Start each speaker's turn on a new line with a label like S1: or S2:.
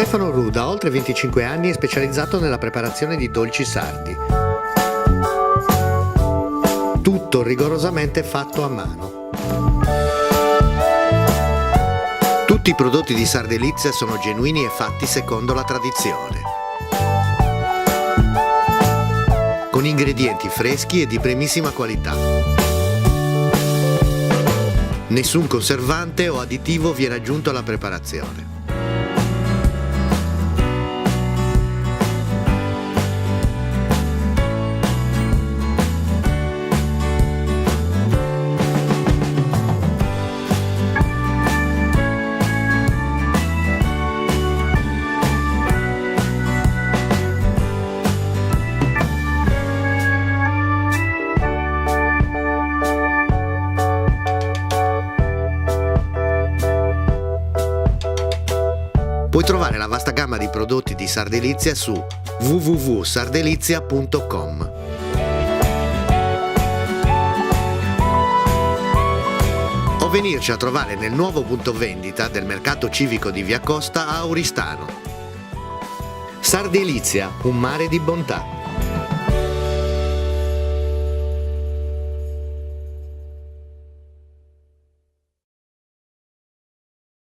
S1: Stefano Ru da oltre 25 anni è specializzato nella preparazione di dolci sardi. Tutto rigorosamente fatto a mano. Tutti i prodotti di Sardelizia sono genuini e fatti secondo la tradizione. Con ingredienti freschi e di primissima qualità. Nessun conservante o additivo viene aggiunto alla preparazione. Puoi trovare la vasta gamma di prodotti di Sardelizia su www.sardelizia.com. O venirci a trovare nel nuovo punto vendita del mercato civico di Via Costa a Oristano. Sardelizia, un mare di bontà.